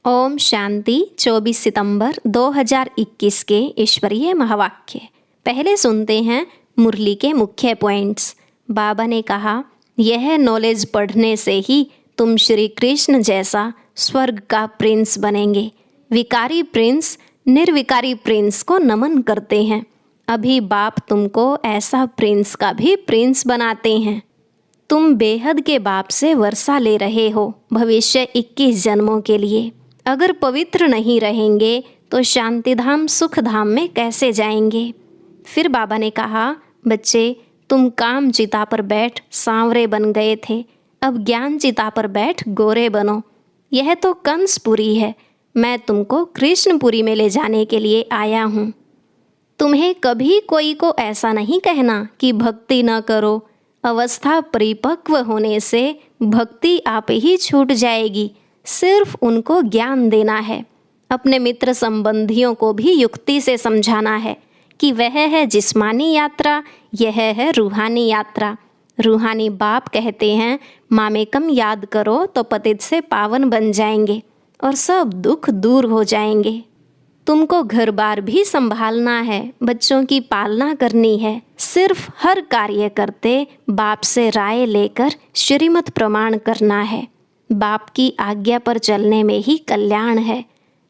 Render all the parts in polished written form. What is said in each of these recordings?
ओम शांति। 24 सितंबर 2021 के ईश्वरीय महावाक्य। पहले सुनते हैं मुरली के मुख्य पॉइंट्स। बाबा ने कहा, यह नॉलेज पढ़ने से ही तुम श्री कृष्ण जैसा स्वर्ग का प्रिंस बनेंगे। विकारी प्रिंस निर्विकारी प्रिंस को नमन करते हैं। अभी बाप तुमको ऐसा प्रिंस का भी प्रिंस बनाते हैं। तुम बेहद के बाप से वर्षा ले रहे हो भविष्य 21 जन्मों के लिए। अगर पवित्र नहीं रहेंगे तो शांतिधाम सुखधाम में कैसे जाएंगे। फिर बाबा ने कहा, बच्चे तुम काम चिता पर बैठ सांवरे बन गए थे, अब ज्ञान चिता पर बैठ गोरे बनो। यह तो कंसपुरी है, मैं तुमको कृष्णपुरी में ले जाने के लिए आया हूँ। तुम्हें कभी कोई को ऐसा नहीं कहना कि भक्ति न करो। अवस्था परिपक्व होने से भक्ति आप ही छूट जाएगी। सिर्फ उनको ज्ञान देना है। अपने मित्र संबंधियों को भी युक्ति से समझाना है कि वह है जिस्मानी यात्रा, यह है रूहानी यात्रा। रूहानी बाप कहते हैं, मामेकम याद करो तो पतित से पावन बन जाएंगे और सब दुख दूर हो जाएंगे। तुमको घर बार भी संभालना है, बच्चों की पालना करनी है। सिर्फ हर कार्य करते बाप से राय लेकर श्रीमत प्रमाण करना है। बाप की आज्ञा पर चलने में ही कल्याण है।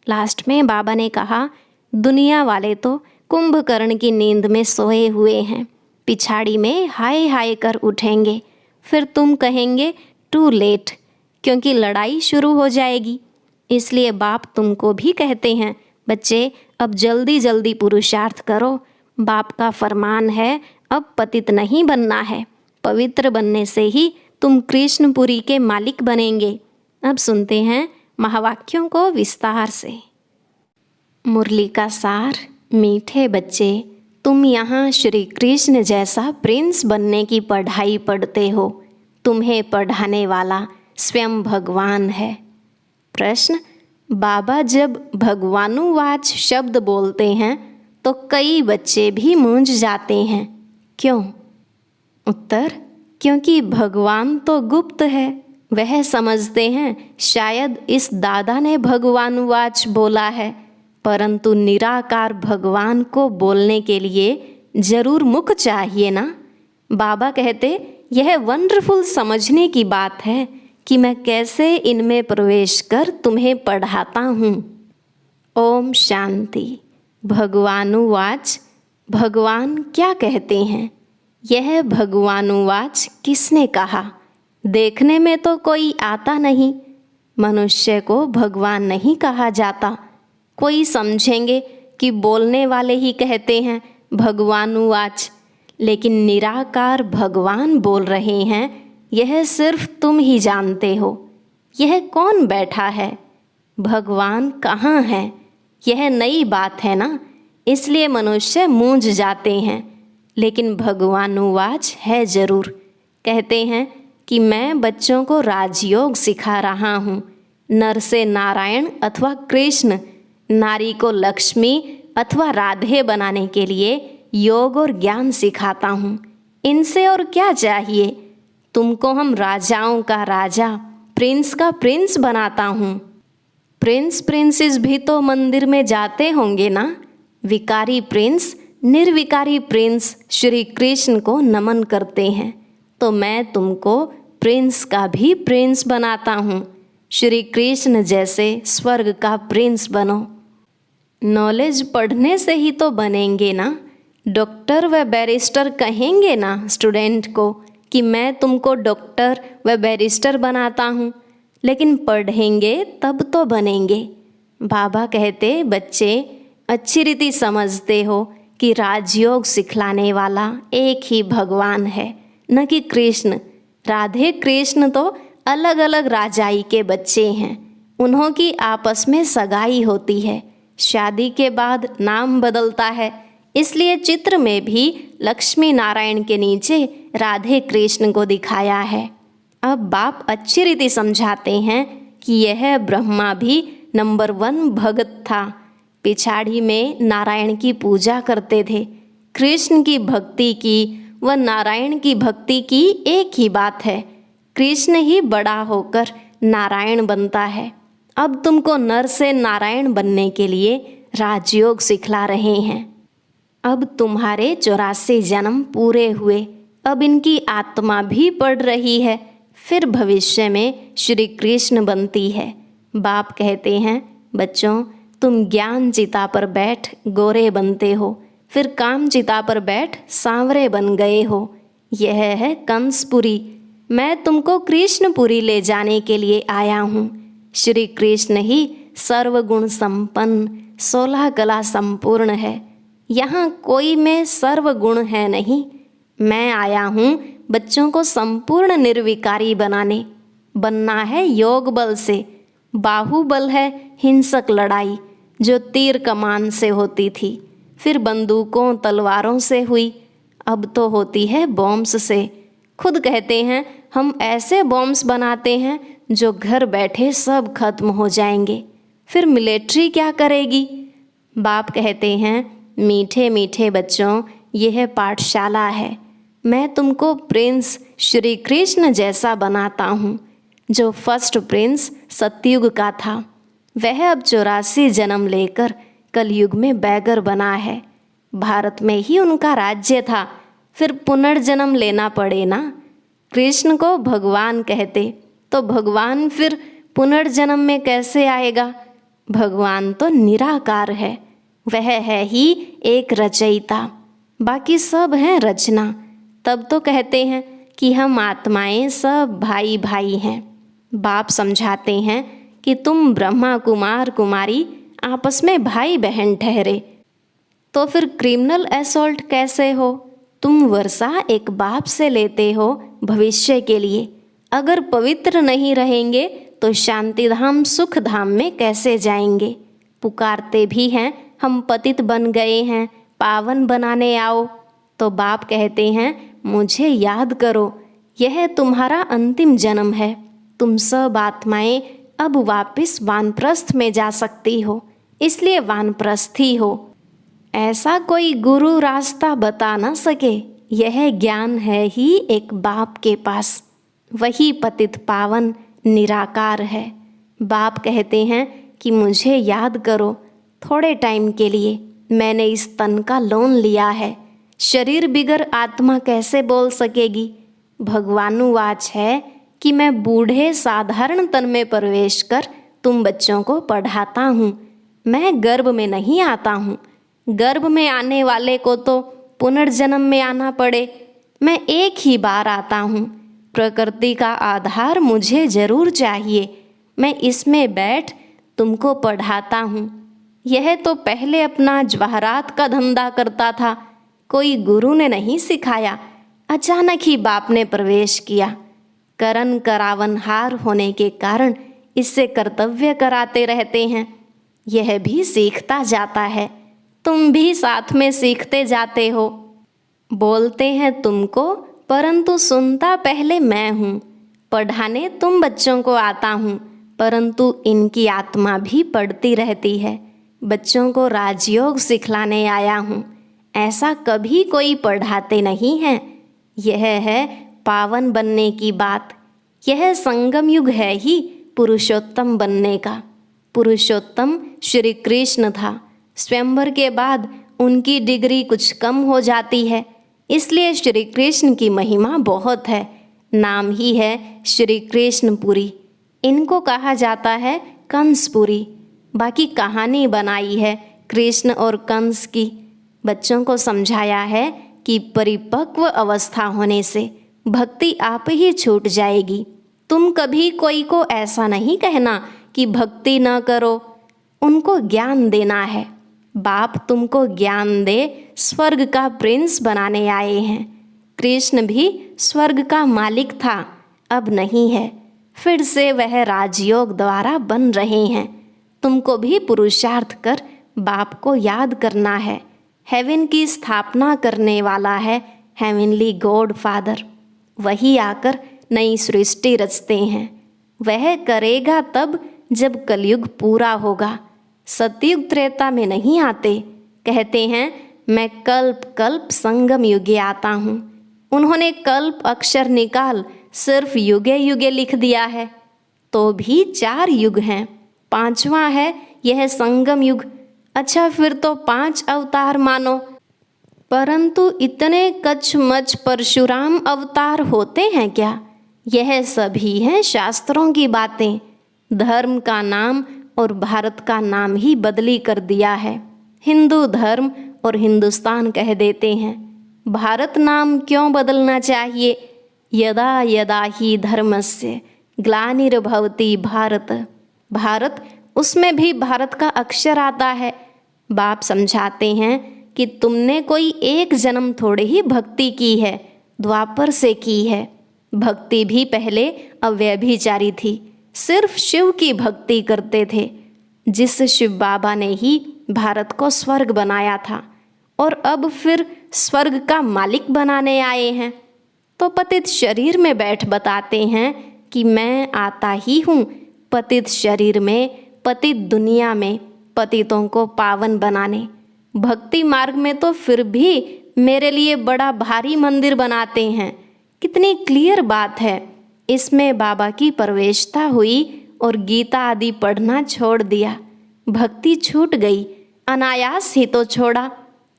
लास्ट में बाबा ने कहा, दुनिया वाले तो कुंभकर्ण की नींद में सोए हुए हैं, पिछाड़ी में हाय हाय कर उठेंगे। फिर तुम कहेंगे टू लेट, क्योंकि लड़ाई शुरू हो जाएगी। इसलिए बाप तुमको भी कहते हैं, बच्चे अब जल्दी जल्दी पुरुषार्थ करो। बाप का फरमान है, अब पतित नहीं बनना है। पवित्र बनने से ही तुम कृष्णपुरी के मालिक बनेंगे। अब सुनते हैं महावाक्यों को विस्तार से। मुरली का सार। मीठे बच्चे, तुम यहाँ श्री कृष्ण जैसा प्रिंस बनने की पढ़ाई पढ़ते हो। तुम्हें पढ़ाने वाला स्वयं भगवान है। प्रश्न, बाबा जब भगवानुवाच शब्द बोलते हैं तो कई बच्चे भी मूंझ जाते हैं, क्यों? उत्तर, क्योंकि भगवान तो गुप्त है। वह समझते हैं शायद इस दादा ने भगवानुवाच बोला है, परंतु निराकार भगवान को बोलने के लिए जरूर मुख चाहिए ना। बाबा कहते, यह वंडरफुल समझने की बात है कि मैं कैसे इनमें प्रवेश कर तुम्हें पढ़ाता हूँ। ओम शांति। भगवानुवाच, भगवान क्या कहते हैं? यह भगवानुवाच किसने कहा? देखने में तो कोई आता नहीं। मनुष्य को भगवान नहीं कहा जाता। कोई समझेंगे कि बोलने वाले ही कहते हैं भगवानुवाच, लेकिन निराकार भगवान बोल रहे हैं, यह सिर्फ तुम ही जानते हो। यह कौन बैठा है? भगवान कहाँ है? यह नई बात है ना, इसलिए मनुष्य मूंझ जाते हैं। लेकिन भगवानुवाच है जरूर। कहते हैं कि मैं बच्चों को राजयोग सिखा रहा हूँ। नर से नारायण अथवा कृष्ण, नारी को लक्ष्मी अथवा राधे बनाने के लिए योग और ज्ञान सिखाता हूँ। इनसे और क्या चाहिए? तुमको हम राजाओं का राजा, प्रिंस का प्रिंस बनाता हूँ। प्रिंस प्रिंसेस भी तो मंदिर में जाते होंगे ना। विकारी प्रिंस निर्विकारी प्रिंस श्री कृष्ण को नमन करते हैं, तो मैं तुमको प्रिंस का भी प्रिंस बनाता हूँ। श्री कृष्ण जैसे स्वर्ग का प्रिंस बनो। नॉलेज पढ़ने से ही तो बनेंगे ना। डॉक्टर व बैरिस्टर कहेंगे ना स्टूडेंट को कि मैं तुमको डॉक्टर व बैरिस्टर बनाता हूँ, लेकिन पढ़ेंगे तब तो बनेंगे। बाबा कहते, बच्चे अच्छी रीति समझते हो कि राजयोग सिखलाने वाला एक ही भगवान है, न कि कृष्ण। राधे कृष्ण तो अलग अलग राजाई के बच्चे हैं। उन्हों की आपस में सगाई होती है, शादी के बाद नाम बदलता है। इसलिए चित्र में भी लक्ष्मी नारायण के नीचे राधे कृष्ण को दिखाया है। अब बाप अच्छी रीति समझाते हैं कि यह ब्रह्मा भी नंबर 1 भगत था। पिछाड़ी में नारायण की पूजा करते थे। कृष्ण की भक्ति की व नारायण की भक्ति की एक ही बात है। कृष्ण ही बड़ा होकर नारायण बनता है। अब तुमको नर से नारायण बनने के लिए राजयोग सिखला रहे हैं। अब तुम्हारे 84 जन्म पूरे हुए, अब इनकी आत्मा भी बढ़ रही है, फिर भविष्य में श्री कृष्ण बनती है। बाप कहते हैं, बच्चों तुम ज्ञान चिता पर बैठ गोरे बनते हो, फिर काम चिता पर बैठ सांवरे बन गए हो। यह है कंसपुरी। मैं तुमको कृष्णपुरी ले जाने के लिए आया हूँ। श्री कृष्ण ही सर्वगुण संपन्न 16 कला संपूर्ण है। यहाँ कोई में सर्वगुण है नहीं। मैं आया हूँ बच्चों को संपूर्ण निर्विकारी बनना है योग बल से। बाहुबल है हिंसक लड़ाई जो तीर कमान से होती थी, फिर बंदूकों तलवारों से हुई, अब तो होती है बॉम्ब्स से। खुद कहते हैं हम ऐसे बॉम्ब्स बनाते हैं जो घर बैठे सब खत्म हो जाएंगे, फिर मिलिट्री क्या करेगी। बाप कहते हैं, मीठे मीठे बच्चों यह पाठशाला है। मैं तुमको प्रिंस श्री कृष्ण जैसा बनाता हूँ। जो फर्स्ट प्रिंस सतयुग का था, वह अब 84 जन्म लेकर कलयुग में बैगर बना है। भारत में ही उनका राज्य था, फिर पुनर्जन्म लेना पड़े ना। कृष्ण को भगवान कहते तो भगवान फिर पुनर्जन्म में कैसे आएगा। भगवान तो निराकार है, वह है ही एक रचयिता, बाकी सब हैं रचना। तब तो कहते हैं कि हम आत्माएं सब भाई भाई हैं। बाप समझाते हैं कि तुम ब्रह्मा कुमार कुमारी आपस में भाई बहन ठहरे, तो फिर क्रिमिनल असॉल्ट कैसे हो। तुम वर्षा एक बाप से लेते हो भविष्य के लिए। अगर पवित्र नहीं रहेंगे तो शांति धाम सुख धाम में कैसे जाएंगे। पुकारते भी हैं हम पतित बन गए हैं, पावन बनाने आओ। तो बाप कहते हैं, मुझे याद करो, यह तुम्हारा अंतिम जन्म है। तुम सब आत्माएं अब वापस वानप्रस्थ में जा सकती हो, इसलिए वानप्रस्थी हो। ऐसा कोई गुरु रास्ता बता न सके। यह ज्ञान है ही एक बाप के पास, वही पतित पावन निराकार है। बाप कहते हैं कि मुझे याद करो, थोड़े टाइम के लिए मैंने इस तन का लोन लिया है। शरीर बिगर आत्मा कैसे बोल सकेगी। भगवानुवाच है कि मैं बूढ़े साधारण तन में प्रवेश कर तुम बच्चों को पढ़ाता हूँ। मैं गर्भ में नहीं आता हूँ। गर्भ में आने वाले को तो पुनर्जन्म में आना पड़े। मैं एक ही बार आता हूँ। प्रकृति का आधार मुझे जरूर चाहिए। मैं इसमें बैठ तुमको पढ़ाता हूँ। यह तो पहले अपना जवाहरात का धंधा करता था, कोई गुरु ने नहीं सिखाया। अचानक ही बाप ने प्रवेश किया। करण करावनहार होने के कारण इससे कर्तव्य कराते रहते हैं। यह भी सीखता जाता है, तुम भी साथ में सीखते जाते हो। बोलते हैं तुमको, परंतु सुनता पहले मैं हूँ। पढ़ाने तुम बच्चों को आता हूँ, परंतु इनकी आत्मा भी पढ़ती रहती है। बच्चों को राजयोग सिखलाने आया हूँ, ऐसा कभी कोई पढ़ाते नहीं हैं। यह है पावन बनने की बात। यह संगम युग है ही पुरुषोत्तम बनने का। पुरुषोत्तम श्री कृष्ण था। स्वयंवर के बाद उनकी डिग्री कुछ कम हो जाती है, इसलिए श्री कृष्ण की महिमा बहुत है। नाम ही है श्री कृष्णपुरी। इनको कहा जाता है कंसपुरी। बाकी कहानी बनाई है कृष्ण और कंस की। बच्चों को समझाया है कि परिपक्व अवस्था होने से भक्ति आप ही छूट जाएगी। तुम कभी कोई को ऐसा नहीं कहना कि भक्ति न करो, उनको ज्ञान देना है। बाप तुमको ज्ञान दे स्वर्ग का प्रिंस बनाने आए हैं। कृष्ण भी स्वर्ग का मालिक था, अब नहीं है, फिर से वह राजयोग द्वारा बन रहे हैं। तुमको भी पुरुषार्थ कर बाप को याद करना है। हेवन की स्थापना करने वाला है हेवनली गॉड फादर। वही आकर नई सृष्टि रचते हैं। वह करेगा तब जब कलयुग पूरा होगा। सतयुग त्रेता में नहीं आते। कहते हैं मैं कल्प कल्प संगम युगे आता हूँ। उन्होंने कल्प अक्षर निकाल सिर्फ युगे युगे लिख दिया है, तो भी 4 युग हैं। 5वां है यह संगम युग। अच्छा, फिर तो 5 अवतार मानो। परंतु इतने कचमच परशुराम अवतार होते हैं क्या? यह सभी हैं शास्त्रों की बातें। धर्म का नाम और भारत का नाम ही बदली कर दिया है। हिंदू धर्म और हिंदुस्तान कह देते हैं। भारत नाम क्यों बदलना चाहिए? यदा यदा ही धर्मस्य ग्लानिर्भवति भारत। भारत, उसमें भी भारत का अक्षर आता है। बाप समझाते हैं कि तुमने कोई एक जन्म थोड़े ही भक्ति की है, द्वापर से की है। भक्ति भी पहले अव्यभिचारी थी, सिर्फ शिव की भक्ति करते थे, जिस शिव बाबा ने ही भारत को स्वर्ग बनाया था और अब फिर स्वर्ग का मालिक बनाने आए हैं। तो पतित शरीर में बैठ बताते हैं कि मैं आता ही हूँ पतित शरीर में, पतित दुनिया में पतितों को पावन बनाने। भक्ति मार्ग में तो फिर भी मेरे लिए बड़ा भारी मंदिर बनाते हैं। कितनी क्लियर बात है। इसमें बाबा की प्रवेशता हुई और गीता आदि पढ़ना छोड़ दिया। भक्ति छूट गई, अनायास ही तो छोड़ा।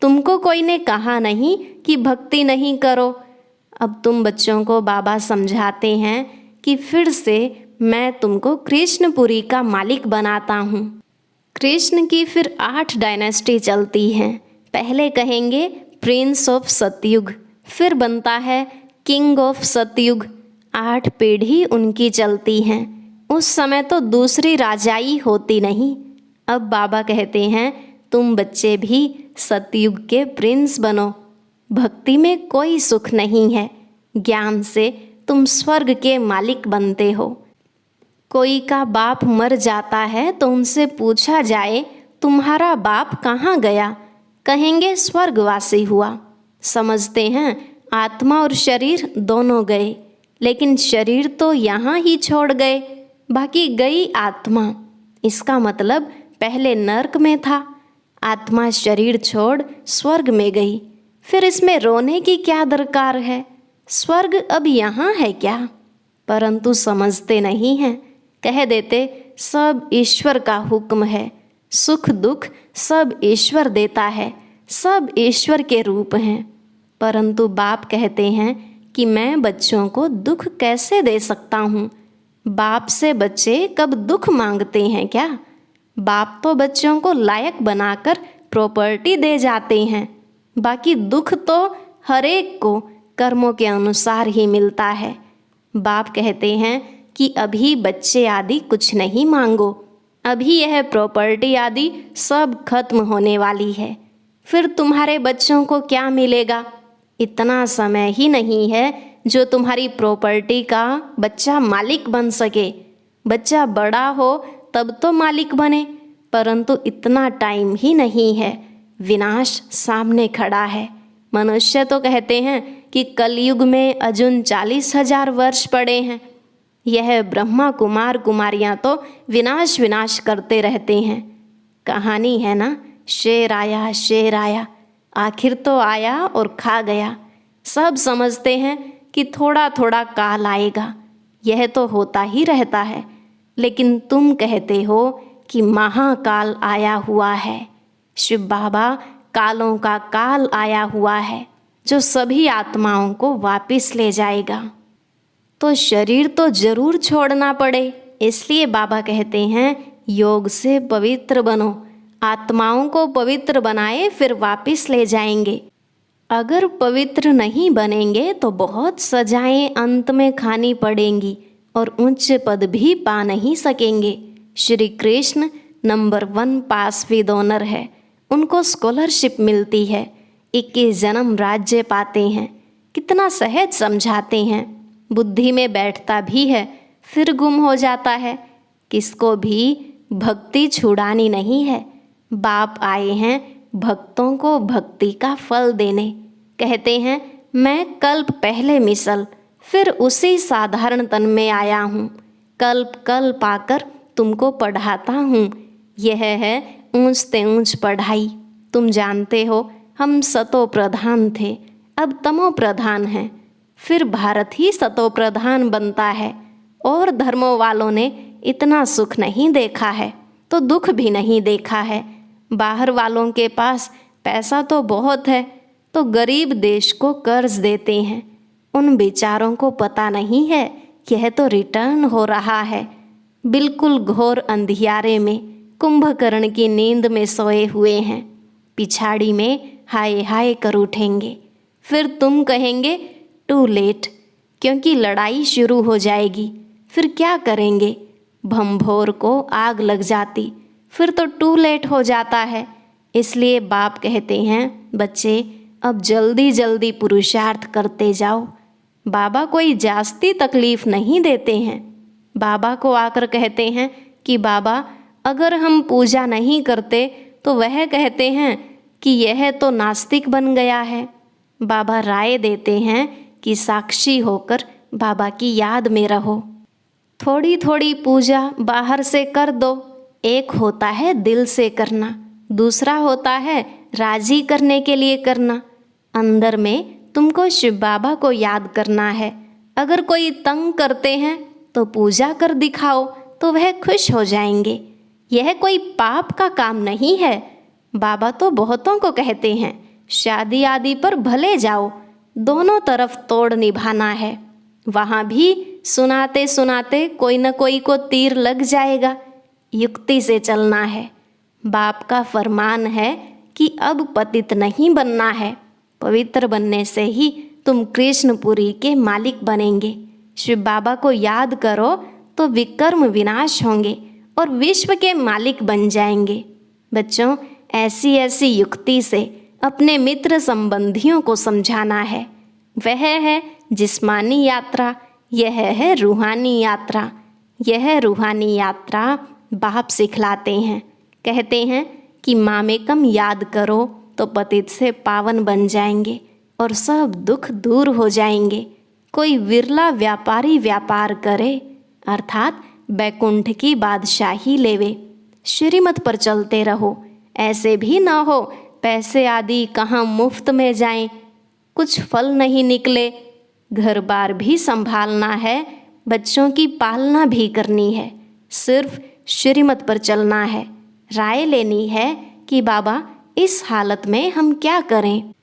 तुमको कोई ने कहा नहीं कि भक्ति नहीं करो। अब तुम बच्चों को बाबा समझाते हैं कि फिर से मैं तुमको कृष्णपुरी का मालिक बनाता हूँ। कृष्ण की फिर 8 डायनेस्टी चलती हैं। पहले कहेंगे प्रिंस ऑफ सतयुग, फिर बनता है किंग ऑफ सतयुग। 8 पीढ़ी उनकी चलती हैं। उस समय तो दूसरी राजाई होती नहीं। अब बाबा कहते हैं तुम बच्चे भी सतयुग के प्रिंस बनो। भक्ति में कोई सुख नहीं है, ज्ञान से तुम स्वर्ग के मालिक बनते हो। कोई का बाप मर जाता है तो उनसे पूछा जाए तुम्हारा बाप कहाँ गया? कहेंगे स्वर्गवासी हुआ। समझते हैं आत्मा और शरीर दोनों गए, लेकिन शरीर तो यहाँ ही छोड़ गए, बाकी गई आत्मा। इसका मतलब पहले नर्क में था, आत्मा शरीर छोड़ स्वर्ग में गई। फिर इसमें रोने की क्या दरकार है? स्वर्ग अब यहाँ है क्या? परंतु समझते नहीं हैं। कह देते सब ईश्वर का हुक्म है, सुख दुख सब ईश्वर देता है, सब ईश्वर के रूप हैं। परंतु बाप कहते हैं कि मैं बच्चों को दुख कैसे दे सकता हूँ? बाप से बच्चे कब दुख मांगते हैं क्या? बाप तो बच्चों को लायक बनाकर प्रॉपर्टी दे जाते हैं, बाकी दुख तो हर एक को कर्मों के अनुसार ही मिलता है। बाप कहते हैं कि अभी बच्चे आदि कुछ नहीं मांगो, अभी यह प्रॉपर्टी आदि सब खत्म होने वाली है। फिर तुम्हारे बच्चों को क्या मिलेगा? इतना समय ही नहीं है जो तुम्हारी प्रॉपर्टी का बच्चा मालिक बन सके। बच्चा बड़ा हो तब तो मालिक बने, परंतु इतना टाइम ही नहीं है। विनाश सामने खड़ा है। मनुष्य तो कहते हैं कि कलयुग में अजुन 40,000 वर्ष पड़े हैं। यह ब्रह्मा कुमार कुमारियाँ तो विनाश विनाश करते रहते हैं। कहानी है ना, शेर आया शेर आया, आखिर तो आया और खा गया। सब समझते हैं कि थोड़ा थोड़ा काल आएगा, यह तो होता ही रहता है, लेकिन तुम कहते हो कि महाकाल आया हुआ है। शिव बाबा कालों का काल आया हुआ है जो सभी आत्माओं को वापस ले जाएगा। तो शरीर तो जरूर छोड़ना पड़े, इसलिए बाबा कहते हैं योग से पवित्र बनो। आत्माओं को पवित्र बनाए फिर वापस ले जाएंगे। अगर पवित्र नहीं बनेंगे तो बहुत सजाएं अंत में खानी पड़ेंगी और उच्च पद भी पा नहीं सकेंगे। Shri Krishna number 1 pass with honour है, उनको स्कॉलरशिप मिलती है, 21 जन्म राज्य पाते हैं। कितना सहज समझाते हैं। बुद्धि में बैठता भी है फिर गुम हो जाता है। किसको भी भक्ति छुड़ानी नहीं है। बाप आए हैं भक्तों को भक्ति का फल देने। कहते हैं मैं कल्प पहले मिसल फिर उसी साधारण तन में आया हूँ। कल्प कल्प आकर तुमको पढ़ाता हूँ। यह है ऊंचते ऊंच पढ़ाई। तुम जानते हो हम सतो प्रधान थे, अब तमो प्रधान हैं। फिर भारत ही सतो प्रधान बनता है और धर्मों वालों ने इतना सुख नहीं देखा है। तो दुख भी नहीं देखा है। बाहर वालों के पास पैसा तो बहुत है, तो गरीब देश को कर्ज देते हैं। उन बेचारों को पता नहीं है यह तो रिटर्न हो रहा है। बिल्कुल घोर अंधियारे में कुंभकर्ण की नींद में सोए हुए हैं। पिछाड़ी में हाय हाय कर उठेंगे। फिर तुम कहेंगे टू लेट, क्योंकि लड़ाई शुरू हो जाएगी। फिर क्या करेंगे? भंभोर को आग लग जाती, फिर तो टू लेट हो जाता है। इसलिए बाप कहते हैं, बच्चे अब जल्दी जल्दी पुरुषार्थ करते जाओ। बाबा कोई जास्ती तकलीफ नहीं देते हैं। बाबा को आकर कहते हैं कि बाबा अगर हम पूजा नहीं करते तो वह कहते हैं कि यह तो नास्तिक बन गया है। बाबा राय देते हैं कि साक्षी होकर बाबा की याद में रहो। थोड़ी थोड़ी पूजा बाहर से कर दो। एक होता है दिल से करना, दूसरा होता है राजी करने के लिए करना। अंदर में तुमको शिव बाबा को याद करना है। अगर कोई तंग करते हैं तो पूजा कर दिखाओ, तो वह खुश हो जाएंगे। यह कोई पाप का काम नहीं है। बाबा तो बहुतों को कहते हैं, शादी आदि पर भले जाओ, दोनों तरफ तोड़ निभाना है। वहाँ भी सुनाते सुनाते कोई न कोई को तीर लग जाएगा। युक्ति से चलना है। बाप का फरमान है कि अब पतित नहीं बनना है। पवित्र बनने से ही तुम कृष्णपुरी के मालिक बनेंगे। शिव बाबा को याद करो तो विकर्म विनाश होंगे और विश्व के मालिक बन जाएंगे। बच्चों, ऐसी ऐसी युक्ति से अपने मित्र संबंधियों को समझाना है। वह है जिस्मानी यात्रा, यह है रूहानी यात्रा। यह रूहानी यात्रा बाप सिखलाते हैं। कहते हैं कि मामेकम याद करो तो पतित से पावन बन जाएंगे और सब दुख दूर हो जाएंगे। कोई विरला व्यापारी व्यापार करे, अर्थात बैकुंठ की बादशाही लेवे। श्रीमत पर चलते रहो। ऐसे भी ना हो पैसे आदि कहाँ मुफ्त में जाएं, कुछ फल नहीं निकले। घर बार भी संभालना है, बच्चों की पालना भी करनी है। सिर्फ श्रीमत पर चलना है। राय लेनी है कि बाबा इस हालत में हम क्या करें।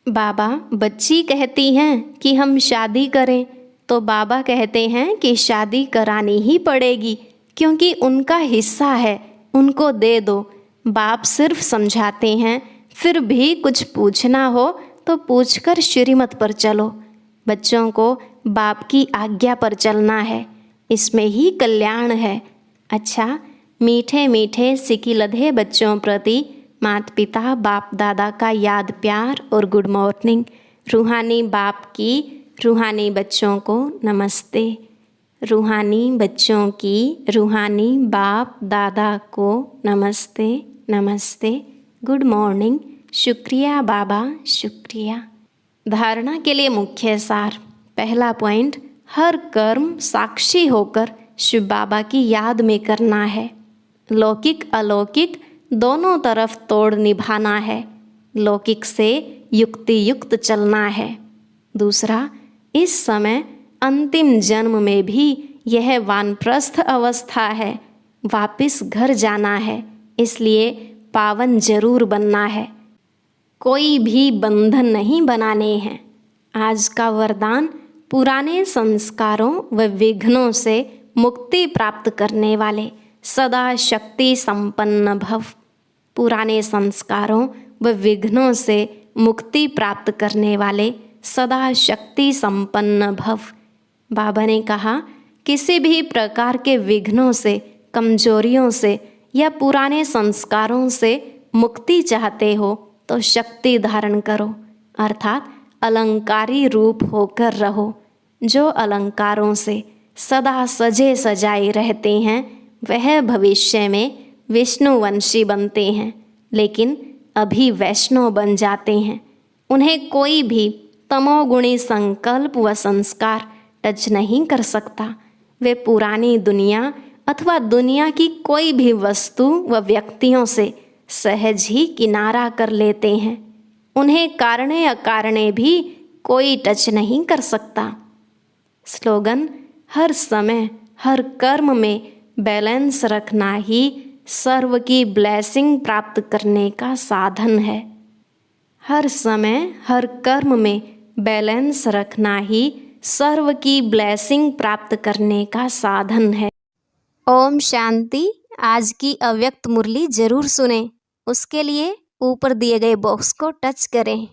बाबा बच्ची कहती हैं कि हम शादी करें, तो बाबा कहते हैं कि शादी करानी ही पड़ेगी, क्योंकि उनका हिस्सा है, उनको दे दो। बाप सिर्फ समझाते हैं। फिर भी कुछ पूछना हो तो पूछकर श्रीमत पर चलो। बच्चों को बाप की आज्ञा पर चलना है, इसमें ही कल्याण है। अच्छा, मीठे मीठे सिकिलधे बच्चों प्रति माता पिता बाप दादा का याद प्यार और गुड मॉर्निंग। रूहानी बाप की रूहानी बच्चों को नमस्ते। रूहानी बच्चों की रूहानी बाप दादा को नमस्ते नमस्ते, गुड मॉर्निंग। शुक्रिया बाबा, शुक्रिया। धारणा के लिए मुख्य सार। पहला पॉइंट, हर कर्म साक्षी होकर शिव बाबा की याद में करना है। लौकिक अलौकिक दोनों तरफ तोड़ निभाना है। लौकिक से युक्ति युक्त चलना है। दूसरा, इस समय अंतिम जन्म में भी यह वानप्रस्थ अवस्था है, वापिस घर जाना है, इसलिए पावन जरूर बनना है। कोई भी बंधन नहीं बनाने हैं। आज का वरदान पुराने संस्कारों व विघ्नों से मुक्ति प्राप्त करने वाले सदा शक्ति संपन्न भव। पुराने संस्कारों व विघ्नों से मुक्ति प्राप्त करने वाले सदा शक्ति संपन्न भव। बाबा ने कहा, किसी भी प्रकार के विघ्नों से, कमजोरियों से या पुराने संस्कारों से मुक्ति चाहते हो तो शक्ति धारण करो, अर्थात अलंकारी रूप होकर रहो। जो अलंकारों से सदा सजे सजाए रहते हैं वह भविष्य में विष्णुवंशी बनते हैं, लेकिन अभी वैष्णव बन जाते हैं। उन्हें कोई भी तमोगुणी संकल्प व संस्कार टच नहीं कर सकता। वे पुरानी दुनिया अथवा दुनिया की कोई भी वस्तु व व्यक्तियों से सहज ही किनारा कर लेते हैं। उन्हें कारणे अकारणे भी कोई टच नहीं कर सकता। स्लोगन, हर समय हर कर्म में बैलेंस रखना ही सर्व की ब्लेसिंग प्राप्त करने का साधन है। हर समय हर कर्म में बैलेंस रखना ही सर्व की ब्लेसिंग प्राप्त करने का साधन है। ओम शांति। आज की अव्यक्त मुरली जरूर सुने। उसके लिए ऊपर दिए गए बॉक्स को टच करें।